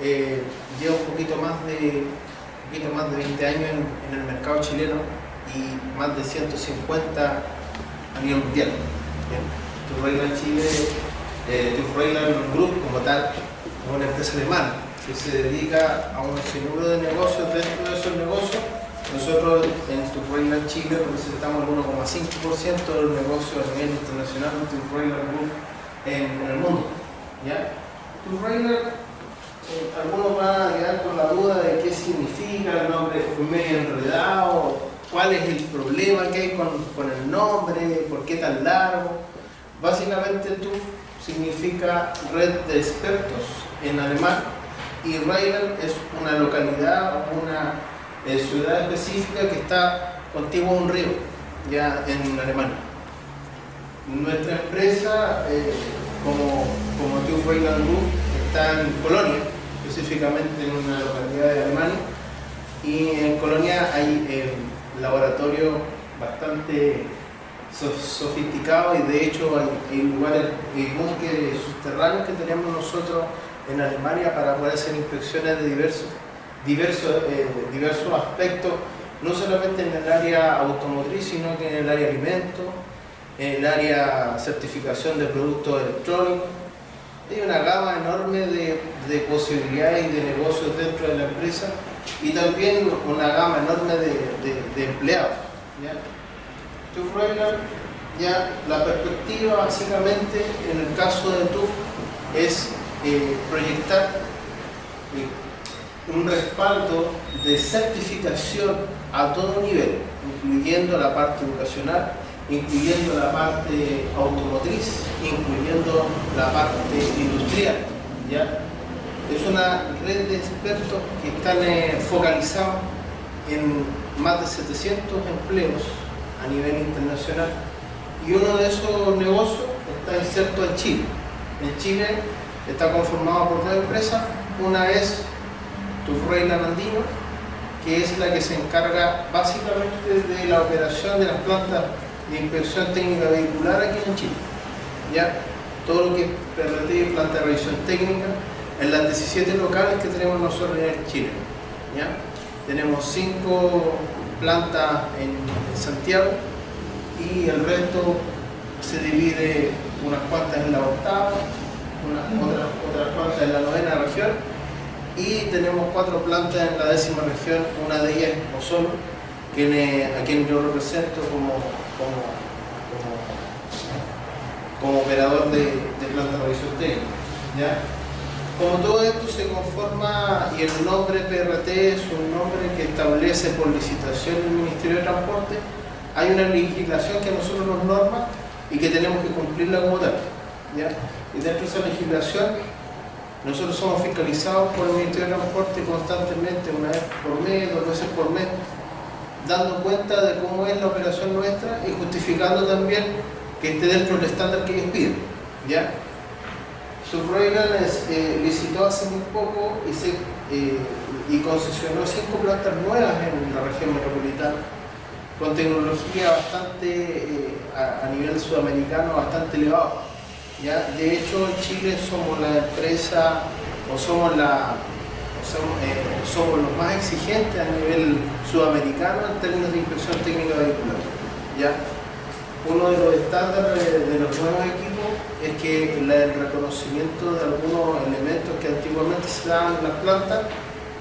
lleva un poquito más de 20 años en el mercado chileno y más de 150 a nivel mundial. Turrailand Chile, Turrailand Group como tal, es una empresa alemana que se dedica a un sinnúmero de negocios. Dentro de esos negocios, nosotros en Turrailand Chile representamos el 1,5% del negocio a nivel internacional de Turrailand Group en el mundo. ¿Ya? Turrailand, algunos van a quedar con la duda de qué significa el nombre, es medio enredado, cuál es el problema que hay con el nombre, por qué tan largo. Básicamente TÜV significa red de expertos en alemán y Rheinland es una localidad o una ciudad específica que está contigua a un río, ya en Alemania. Nuestra empresa, como TÜV Rheinland Group, está en Colonia, específicamente en una localidad de Alemania, y en Colonia hay laboratorios bastante sofisticados y de hecho hay lugares, búnkeres subterráneos que tenemos nosotros en Alemania para poder hacer inspecciones de diversos aspectos, no solamente en el área automotriz, sino que en el área alimentos, en el área certificación de productos electrónicos. Hay una gama enorme de posibilidades y de negocios dentro de la empresa y también una gama enorme de empleados. ¿Ya? TÜV Rheinland, ya la perspectiva básicamente en el caso de TÜV es proyectar un respaldo de certificación a todo nivel, incluyendo la parte educacional, incluyendo la parte automotriz, incluyendo la parte industrial. ¿Ya? Es una red de expertos que están focalizados en más de 700 empleos a nivel internacional y uno de esos negocios está inserto en Chile. En Chile está conformado por dos empresas, una es TÜV Rheinland Andino, que es la que se encarga básicamente de la operación de las plantas de inspección técnica vehicular aquí en Chile. ¿Ya? Todo lo que es PRT, planta de revisión técnica, en las 17 locales que tenemos nosotros en Chile. ¿Ya? Tenemos 5 plantas en Santiago y el resto se divide unas cuantas en la octava, otras cuantas en la novena región y tenemos 4 plantas en la 10ª región, una de ellas es Osorno, a quien yo represento como operador de planta de revisión técnica. ¿Ya? Como todo esto se conforma y el nombre PRT es un nombre que establece por licitación del Ministerio de Transporte, hay una legislación que a nosotros nos norma y que tenemos que cumplirla como tal. ¿Ya? Y dentro de esa legislación nosotros somos fiscalizados por el Ministerio de Transporte constantemente, una vez por mes, 2 veces por mes, dando cuenta de cómo es la operación nuestra y justificando también que esté dentro del estándar que ellos piden. ¿Ya? TÜV Rheinland licitó hace muy poco y concesionó 5 plantas nuevas en la región metropolitana con tecnología bastante a nivel sudamericano bastante elevado. ¿Ya? De hecho, en Chile somos la empresa somos los más exigentes a nivel sudamericano en términos de inspección técnica vehicular. ¿Ya? Uno de los estándares de los nuevos equipos es que el reconocimiento de algunos elementos que antiguamente se daban en las plantas,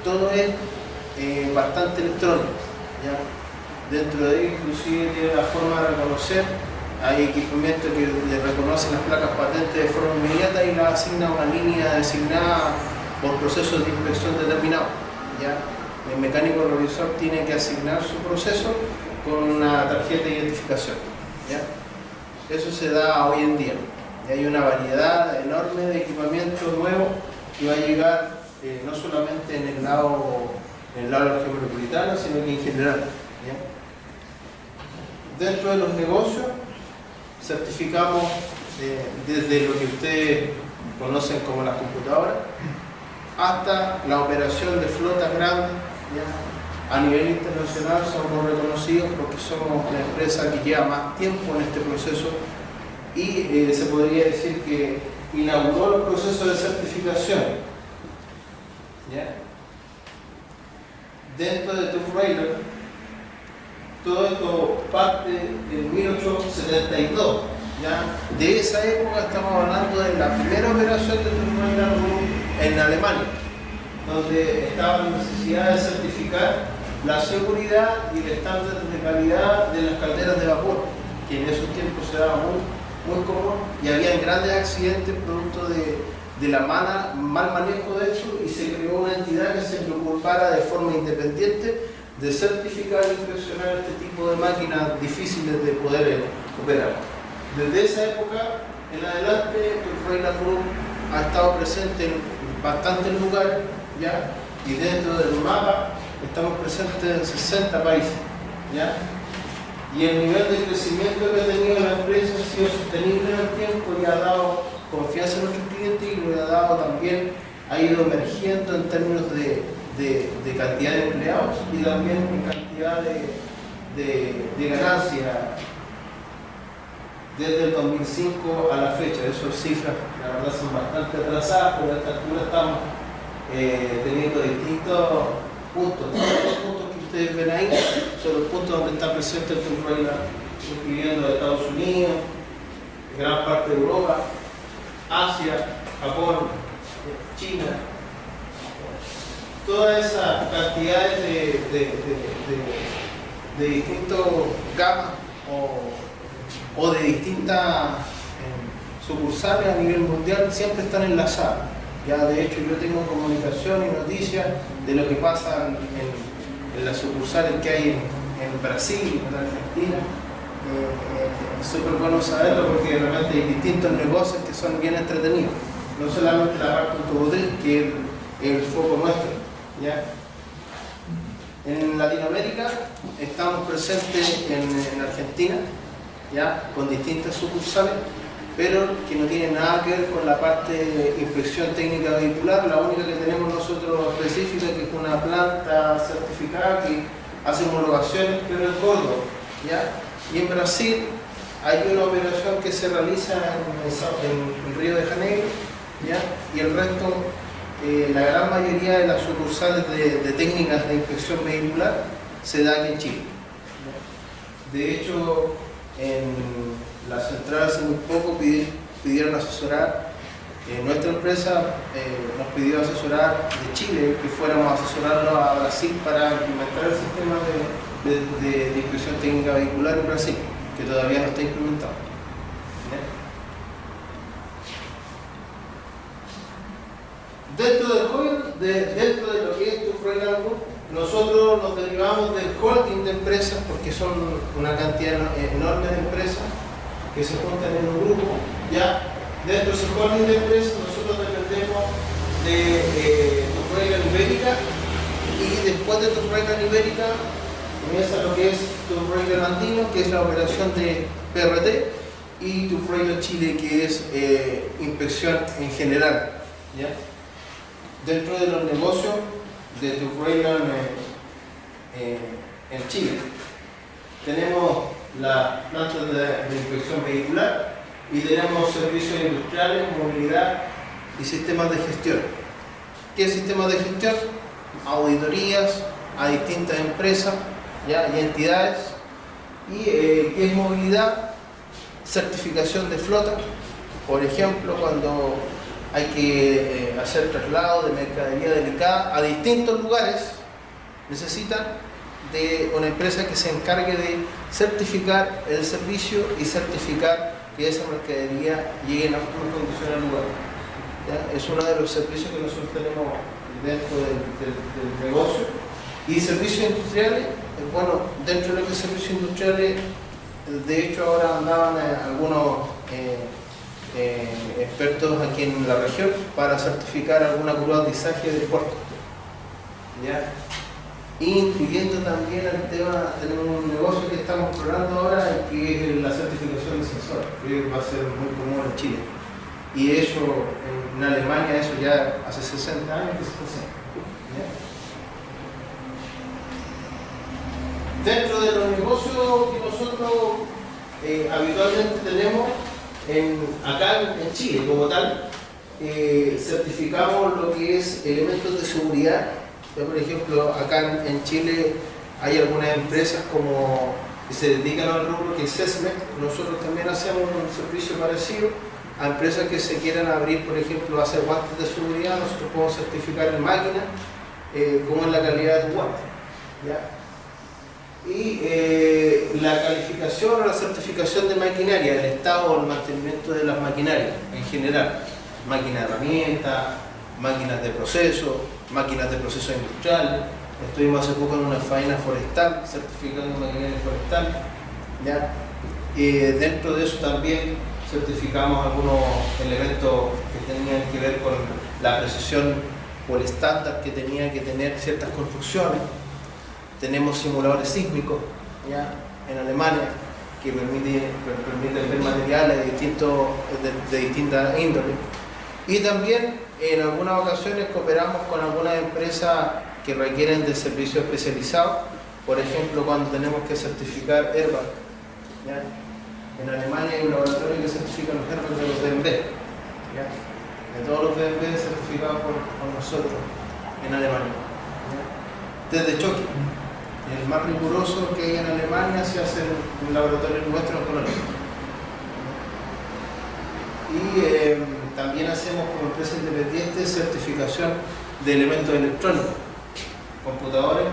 todo es bastante electrónico. ¿Ya? Dentro de ello inclusive tiene la forma de reconocer, hay equipamiento que le reconoce las placas patentes de forma inmediata y las asigna una línea designada por procesos de inspección determinados. ¿Ya? El mecánico revisor tiene que asignar su proceso con una tarjeta de identificación. ¿Ya? Eso se da hoy en día. Y hay una variedad enorme de equipamiento nuevo que va a llegar no solamente en el lado de la región metropolitana, sino que en general. ¿Ya? Dentro de los negocios, certificamos desde lo que ustedes conocen como las computadoras hasta la operación de flotas grandes. ¿Ya? A nivel internacional somos reconocidos porque somos la empresa que lleva más tiempo en este proceso y se podría decir que inauguró el proceso de certificación dentro de TÜV-Rheinland. Todo esto parte del 1872. ¿Ya? De esa época estamos hablando de la primera operación de TÜV-Rheinland en Alemania, donde estaba la necesidad de certificar la seguridad y el estándar de calidad de las calderas de vapor, que en esos tiempos se daba muy común, y había grandes accidentes producto de la mal manejo de eso, y se creó una entidad que se preocupara de forma independiente de certificar y inspeccionar este tipo de máquinas difíciles de poder operar. Desde esa época en adelante, TÜV-Rheinland Group ha estado presente en bastantes lugares, ¿ya? Y dentro del mapa estamos presentes en 60 países, ¿ya? Y el nivel de crecimiento que ha tenido la empresa ha sido sostenible en el tiempo y ha dado confianza a nuestros clientes, y lo ha dado también, ha ido emergiendo en términos de cantidad de empleados y también en cantidad de ganancia desde el 2005 a la fecha. Esas cifras, la verdad, son bastante atrasadas, pero a esta altura estamos teniendo distintos puntos. Los puntos que ustedes ven ahí son los puntos donde está presente el TÜV-Rheinland, incluyendo Estados Unidos, gran parte de Europa, Asia, Japón, China. Todas esas cantidades de distintos gamas o de distintas sucursales a nivel mundial siempre están enlazadas. Ya de hecho yo tengo comunicación y noticias de lo que pasa en las sucursales que hay en Brasil, en Argentina. Es súper bueno saberlo porque de repente hay distintos negocios que son bien entretenidos. No solamente la parte automotriz, que es el foco nuestro, ¿ya? En Latinoamérica estamos presentes en Argentina, ¿ya? Con distintas sucursales, pero que no tienen nada que ver con la parte de inspección técnica vehicular. La única que tenemos nosotros específica, que es una planta certificada que hace homologaciones, pero en Córdoba, ¿ya? Y en Brasil hay una operación que se realiza en Río de Janeiro, ¿ya? Y el resto, la gran mayoría de las sucursales de técnicas de inspección vehicular se da aquí en Chile. De hecho, en la central hace muy poco pidieron asesorar, nuestra empresa nos pidió asesorar de Chile, que fuéramos a asesorarlo a Brasil para implementar el sistema de inspección técnica vehicular en Brasil, que todavía no está implementado. Dentro de lo que es TÜV-Rheinland Group, nosotros nos derivamos del holding de empresas, porque son una cantidad enorme de empresas que se juntan en un grupo. Ya dentro de ese holding de empresas nosotros dependemos de TÜV-Rheinland Ibérica, y después de TÜV-Rheinland Ibérica comienza lo que es TÜV-Rheinland Andino, que es la operación de PRT, y TÜV-Rheinland Chile, que es inspección en general, ¿ya? Dentro de los negocios de TÜV-Rheinland en Chile tenemos las plantas de inspección vehicular y tenemos servicios industriales, movilidad y sistemas de gestión. ¿Qué sistemas de gestión? Auditorías a distintas empresas, ¿ya? Y entidades. Y ¿qué es movilidad? Certificación de flota. Por ejemplo, cuando hay que hacer traslado de mercadería delicada a distintos lugares, necesitan de una empresa que se encargue de certificar el servicio y certificar que esa mercadería llegue en óptimas condiciones al lugar, ¿ya? Es uno de los servicios que nosotros tenemos dentro del negocio. Y servicios industriales, bueno, dentro de lo que es servicios industriales, de hecho ahora andaban algunos expertos aquí en la región para certificar alguna curva de aterrizaje del puerto, ¿ya? Incluyendo también el tema, tenemos un negocio que estamos explorando ahora, que es la certificación de sensor, que va a ser muy común en Chile. Y de hecho, en Alemania eso ya hace 60 años que se está haciendo, ¿ya? Dentro de los negocios que nosotros habitualmente tenemos, acá en Chile como tal, certificamos lo que es elementos de seguridad Ya, por ejemplo, acá en Chile hay algunas empresas como que se dedican al rubro que es CESMEC. Nosotros también hacemos un servicio parecido a empresas que se quieran abrir, por ejemplo, hacer guantes de seguridad. Nosotros podemos certificar en máquina cómo es la calidad del guante, ¿ya? Y la calificación o la certificación de maquinaria, el estado o el mantenimiento de las maquinarias en general, máquinas de herramientas, máquinas de proceso industrial. Estuvimos hace poco en una faena forestal, certificando maquinaria forestal, ¿ya? Dentro de eso también certificamos algunos elementos que tenían que ver con la precisión o el estándar que tenía que tener ciertas construcciones. Tenemos simuladores sísmicos, ¿ya?, en Alemania, que permiten ver materiales de distintas índoles. Y también en algunas ocasiones cooperamos con algunas empresas que requieren de servicios especializados. Por ejemplo, cuando tenemos que certificar airbag, ¿ya? En Alemania hay un laboratorio que certifica los airbags de los BMW, ¿ya? De todos los BMW certificados por nosotros en Alemania, ¿ya? Desde choque. El más riguroso que hay en Alemania se hace en un laboratorio nuestro en Colonia. Y también hacemos como empresa independiente certificación de elementos electrónicos, computadores,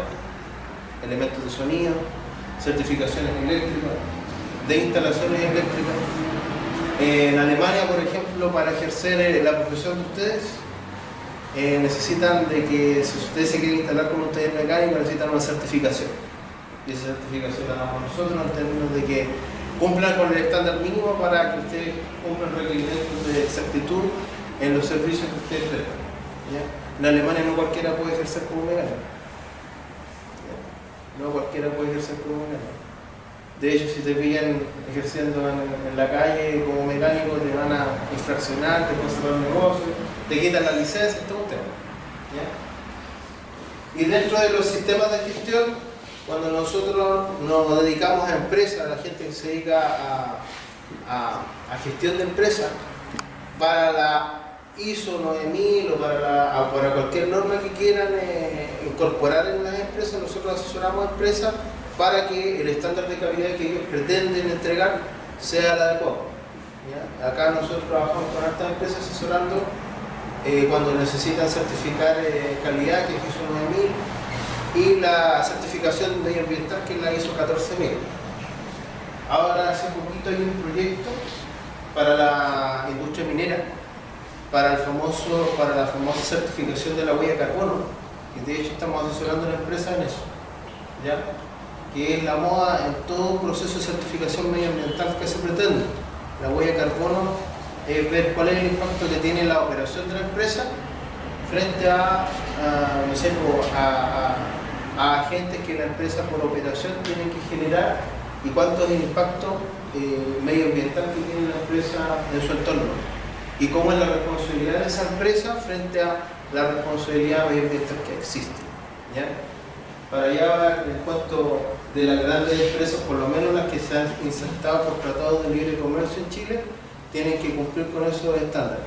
elementos de sonido, certificaciones eléctricas, de instalaciones eléctricas. En Alemania, por ejemplo, para ejercer la profesión de ustedes, necesitan de que, si ustedes se quieren instalar como un taller mecánico, necesitan una certificación. Y esa certificación la damos nosotros en términos de que cumplan con el estándar mínimo para que ustedes cumplan requerimientos de exactitud en los servicios que ustedes prestan, ¿ya? En Alemania no cualquiera puede ejercer como mecánico, ¿ya? No cualquiera puede ejercer como mecánico. De hecho, si te pillan ejerciendo en la calle como mecánico, te van a infraccionar, te pueden cerrar el negocio, te quitan la licencia, todo un tema, ¿ya? Y dentro de los sistemas de gestión, cuando nosotros nos dedicamos a empresas, a la gente que se dedica a gestión de empresas, para la ISO 9000 o para cualquier norma que quieran incorporar en las empresas, nosotros asesoramos a empresas para que el estándar de calidad que ellos pretenden entregar sea el adecuado, ¿ya? Acá nosotros trabajamos con estas empresas asesorando cuando necesitan certificar calidad, que es ISO 9000, y la certificación medioambiental, que es la ISO 14000. Ahora, hace poquito hay un proyecto para la industria minera, para la famosa certificación de la huella de carbono, y de hecho estamos asesorando a la empresa en eso, ¿ya?, que es la moda en todo proceso de certificación medioambiental que se pretende. La huella de carbono es ver cuál es el impacto que tiene la operación de la empresa frente a agentes que la empresa por operación tiene que generar, y cuánto es el impacto medioambiental que tiene la empresa en su entorno, y cómo es la responsabilidad de esa empresa frente a la responsabilidad medioambiental que existe, ¿ya? Para allá el cuento de las grandes empresas, por lo menos las que se han insertado por tratados de libre comercio en Chile, tienen que cumplir con esos estándares.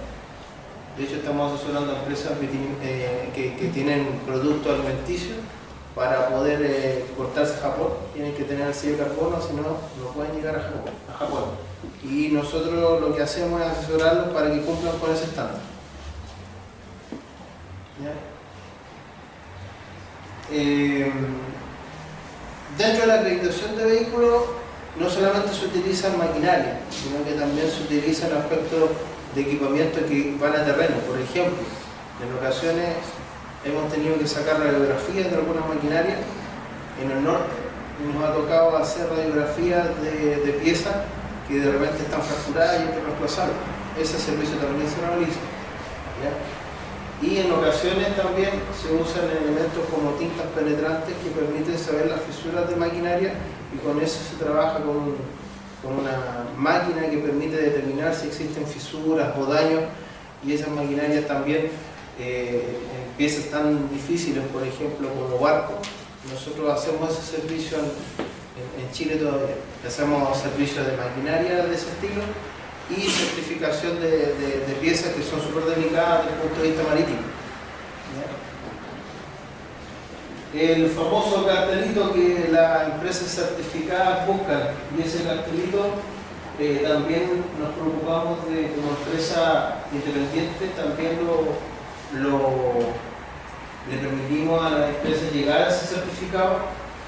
De hecho, estamos asesorando a empresas que tienen productos alimenticios para poder exportarse a Japón. Tienen que tener el sello de carbono, si no, no pueden llegar a Japón. Y nosotros lo que hacemos es asesorarlos para que cumplan con ese estándar, ¿ya? Dentro de la acreditación de vehículos no solamente se utilizan maquinaria, sino que también se utilizan aspectos de equipamiento que van a terreno. Por ejemplo, en ocasiones hemos tenido que sacar radiografías de algunas maquinarias en el norte, y nos ha tocado hacer radiografías de piezas que de repente están fracturadas y hay que reemplazarlas. Ese servicio también se realiza, ¿ya? Y en ocasiones también se usan elementos como tintas penetrantes que permiten saber las fisuras de maquinaria, y con eso se trabaja con una máquina que permite determinar si existen fisuras o daños. Y esas maquinarias también en piezas tan difíciles, por ejemplo como barcos, nosotros hacemos ese servicio en Chile todavía. Hacemos servicios de maquinaria de ese estilo y certificación de piezas que son súper delicadas desde el punto de vista marítimo, ¿ya? el famoso cartelito que las empresas certificadas buscan, y ese cartelito también nos preocupamos de, como empresa independiente, también le permitimos a las empresas llegar a ese certificado.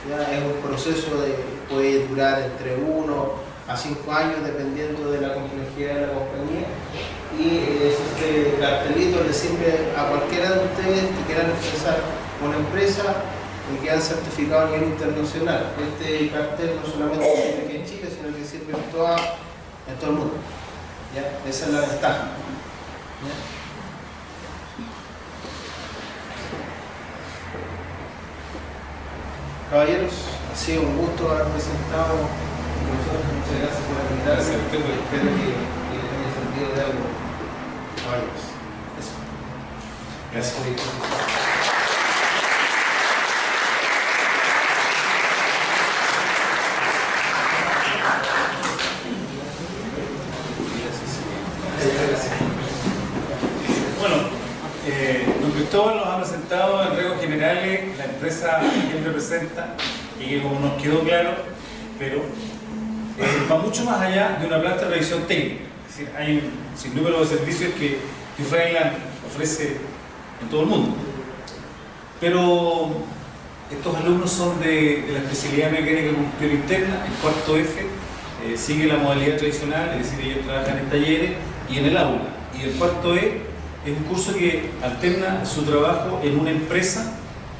Ya es un proceso que puede durar entre 1 a 5 años dependiendo de la complejidad de la compañía, y este cartelito le sirve a cualquiera de ustedes que quieran empezar una empresa y que han certificado a nivel internacional. Este cartel no solamente sirve aquí en Chile, sino que sirve en todo el mundo. ¿Ya? Esa es la ventaja. ¿Ya? Caballeros, ha sido un gusto haber presentado con nosotros. Muchas gracias por la invitación. Espero que les haya servido de algo. Caballeros, eso. Gracias por ir. Don Cristóbal nos ha presentado en rasgos generales la empresa que él representa y que, como nos quedó claro, pero va mucho más allá de una planta de revisión técnica. Es decir, hay un sinnúmero de servicios que Freiland ofrece en todo el mundo. Pero estos alumnos son de la especialidad mecánica de combustión interna, el cuarto F, sigue la modalidad tradicional, es decir, ellos trabajan en talleres y en el aula. Y el cuarto E es un curso que alterna su trabajo en una empresa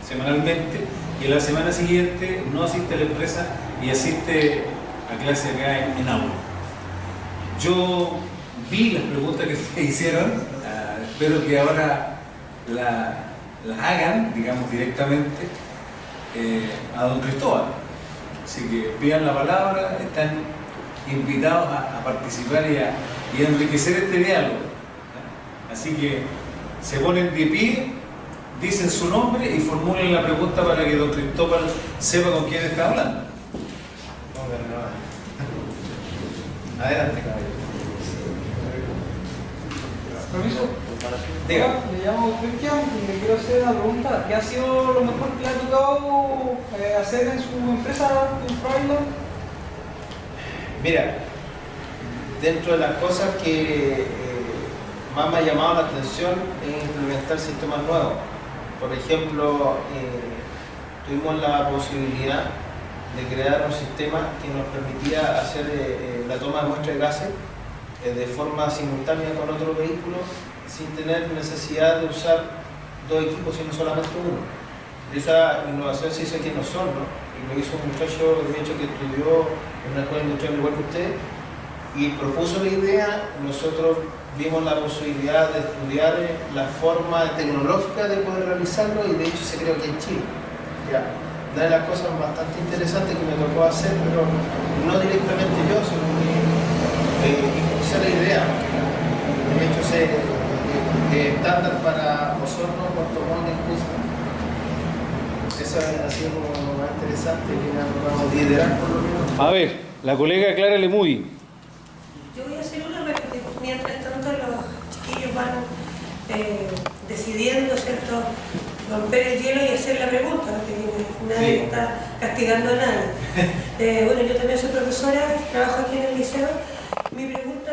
semanalmente, y en la semana siguiente no asiste a la empresa y asiste a clase acá en aula. Yo vi las preguntas que se hicieron, espero que ahora las hagan, digamos, directamente a don Cristóbal. Así que pidan la palabra, están invitados a participar y a enriquecer este diálogo. Así que se ponen de pie, dicen su nombre y formulen la pregunta para que don Cristóbal sepa con quién está hablando. Adelante, caballero. Permiso. Diga. Me llamo Cristian y le quiero hacer una pregunta. ¿Qué ha sido lo mejor que le ha tocado hacer en su empresa en Freiland? Mira, dentro de las cosas que más me ha llamado la atención es implementar sistemas nuevos. Por ejemplo, tuvimos la posibilidad de crear un sistema que nos permitía hacer la toma de muestras de gases de forma simultánea con otro vehículo sin tener necesidad de usar dos equipos, sino solamente uno. Esa innovación se hizo aquí en Osorno y lo hizo un muchacho de hecho que estudió en una escuela industrial igual que usted y propuso la idea. Nosotros vimos la posibilidad de estudiar la forma tecnológica de poder realizarlo y de hecho se creó aquí en Chile. ¿Ya? Una de las cosas bastante interesantes que me tocó hacer, pero no directamente yo, sino que impulsé la idea. De hecho, estándar para Osorno, Puerto Montt incluso. Eso ha sido como lo más interesante que me ha tocado liderar por lo menos. A ver, la colega Clara Lemuy. Yo voy a hacer una repetición mientras tanto los chiquillos van decidiendo, ¿cierto?, romper el hielo y hacer la pregunta, porque nadie está castigando a nadie. Bueno, yo también soy profesora, trabajo aquí en el liceo. Mi pregunta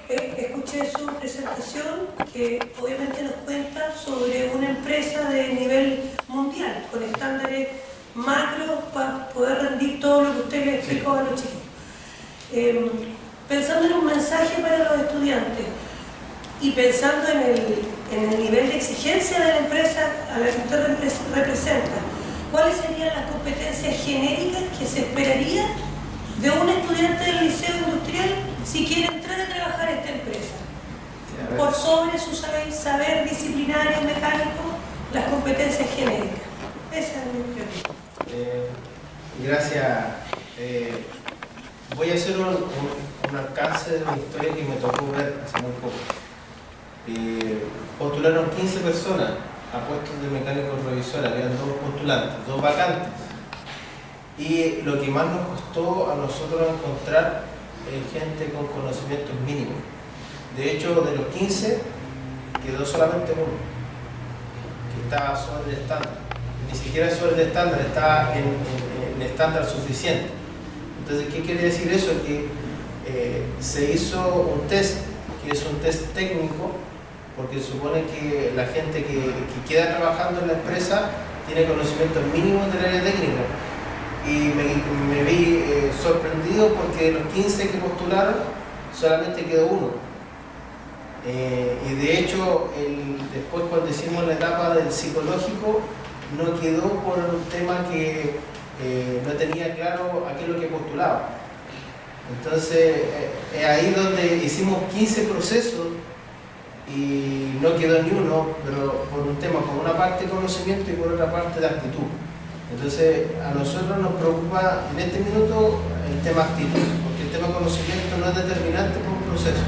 es, escuché su presentación que obviamente nos cuenta sobre una empresa de nivel mundial, con estándares macros para poder rendir todo lo que usted le explicó a los chicos. Pensando en un mensaje para los estudiantes y pensando en el nivel de exigencia de la empresa a la que usted representa, ¿cuáles serían las competencias genéricas que se esperaría de un estudiante del liceo industrial si quiere entrar a trabajar a esta empresa? Por sobre su saber disciplinario, mecánico, las competencias genéricas. Esa es mi pregunta. Gracias. Voy a hacer un alcance de una historia que me tocó ver hace muy poco. Postularon 15 personas a puestos de mecánicos revisores, habían 2 postulantes, 2 vacantes. Y lo que más nos costó a nosotros encontrar gente con conocimientos mínimos. De hecho, de los 15 quedó solamente uno, que estaba sobre el estándar. ni siquiera sobre el estándar, está en el estándar suficiente. Entonces, ¿qué quiere decir eso? Que se hizo un test, que es un test técnico, porque se supone que la gente que queda trabajando en la empresa tiene conocimientos mínimos del área técnica. Y me vi sorprendido porque de los 15 que postularon, solamente quedó uno. Y de hecho, después cuando hicimos la etapa del psicológico, no quedó por un tema que no tenía claro a qué es lo que postulaba. Entonces, es ahí donde hicimos 15 procesos y no quedó ni uno, pero por un tema, por una parte de conocimiento y por otra parte de actitud. Entonces, a nosotros nos preocupa en este minuto el tema actitud, porque el tema conocimiento no es determinante para un proceso.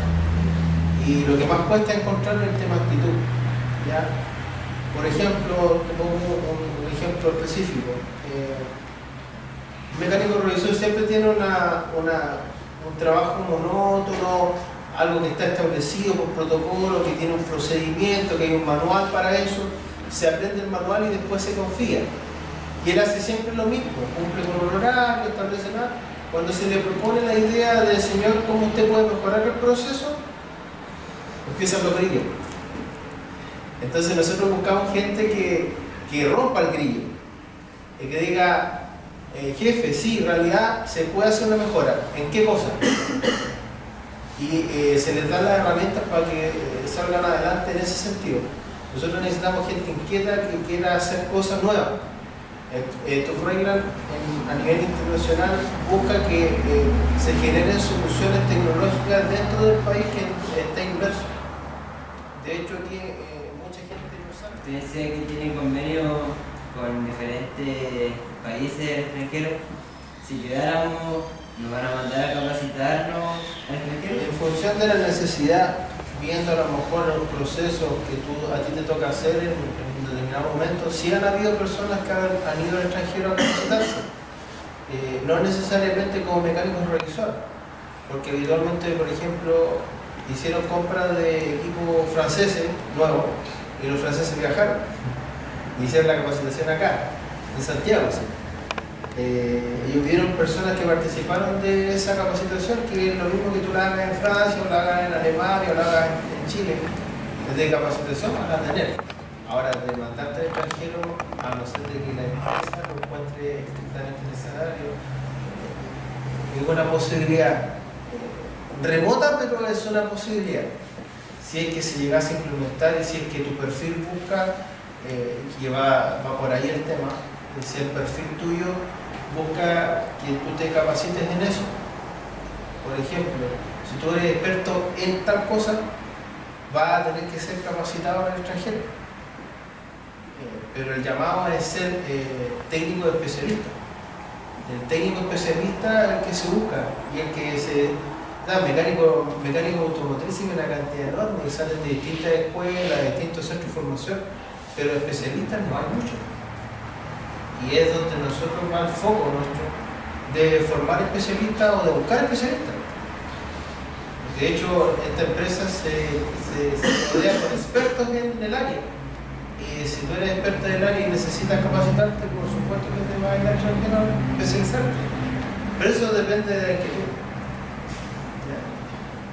Y lo que más cuesta encontrar es el tema actitud. ¿Ya? Por ejemplo, te pongo un ejemplo específico. Un mecánico revisor siempre tiene un trabajo monótono, algo que está establecido por protocolo, que tiene un procedimiento, que hay un manual para eso. Se aprende el manual y después se confía. Y él hace siempre lo mismo, cumple con un horario, establece nada. Cuando se le propone la idea del señor cómo usted puede mejorar el proceso, empiezan los grillos. Entonces nosotros buscamos gente que rompa el grillo y que diga, jefe, sí, en realidad se puede hacer una mejora. ¿En qué cosa? Y se les dan las herramientas para que salgan adelante en ese sentido. Nosotros necesitamos gente inquieta que quiera hacer cosas nuevas. TÜV-Rheinland a nivel internacional busca que se generen soluciones tecnológicas dentro del país que está inmerso. De hecho, aquí mucha gente no sabe. Usted decía que tiene convenio con diferentes países extranjeros. Si quedáramos, ¿nos van a mandar a capacitarnos al extranjero? En función de la necesidad, viendo a lo mejor los procesos que a ti te toca hacer en un determinado momento, sí han habido personas que han ido al extranjero a capacitarse, no necesariamente como mecánicos revisores, porque habitualmente, por ejemplo, hicieron compras de equipos franceses nuevos y los franceses viajaron y hicieron la capacitación acá, en Santiago. ¿Sí? Y hubieron personas que participaron de esa capacitación, que es lo mismo que tú la hagas en Francia, o la hagas en Alemania, o la hagas en Chile. De capacitación vas a tener. Ahora, de mandarte al extranjero, a no ser de que la empresa lo encuentre estrictamente necesario, es una posibilidad remota, pero es una posibilidad. Si es que se llegase a implementar y si es que tu perfil busca, que va por ahí el tema, si el perfil tuyo busca que tú te capacites en eso. Por ejemplo, si tú eres experto en tal cosa, vas a tener que ser capacitado en el extranjero. Pero el llamado es ser técnico especialista. El técnico especialista es el que se busca y el que se da mecánico automotriz y una cantidad enorme y salen de distintas escuelas, de distintos centros de formación, pero especialistas no hay muchos. Y es donde nosotros va el foco nuestro de formar especialistas o de buscar especialistas. De hecho, esta empresa se rodea con expertos en el área. Y si tú eres experto en el área y necesitas capacitarte, por supuesto que te vas a ir al extranjero a especializarte. Pero eso depende de la inquietud.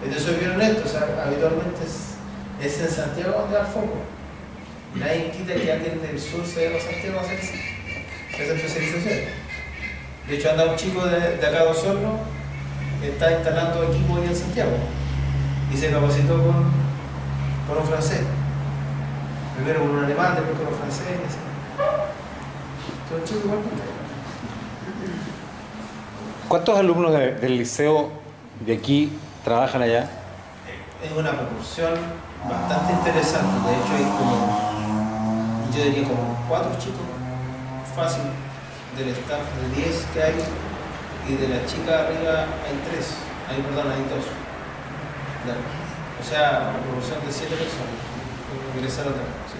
Yo soy bien honesto, o sea, habitualmente es en Santiago donde va el foco. Nadie quita que alguien del sur se vaya a Santiago a hacer esa especialización. De hecho, anda un chico de acá de Osorno que está instalando equipos ahí en Santiago y se capacitó con un francés. Primero con un alemán, después con un francés. Todo chico igual. ¿Cuántos alumnos del liceo de aquí trabajan allá? Es una proporción bastante interesante. De hecho, hay yo diría como 4 chicos fácil del staff de 10 que hay, y de las chicas arriba hay 3. Hay 2. O sea, una proporción de 7 personas ingresaron acá. Sí.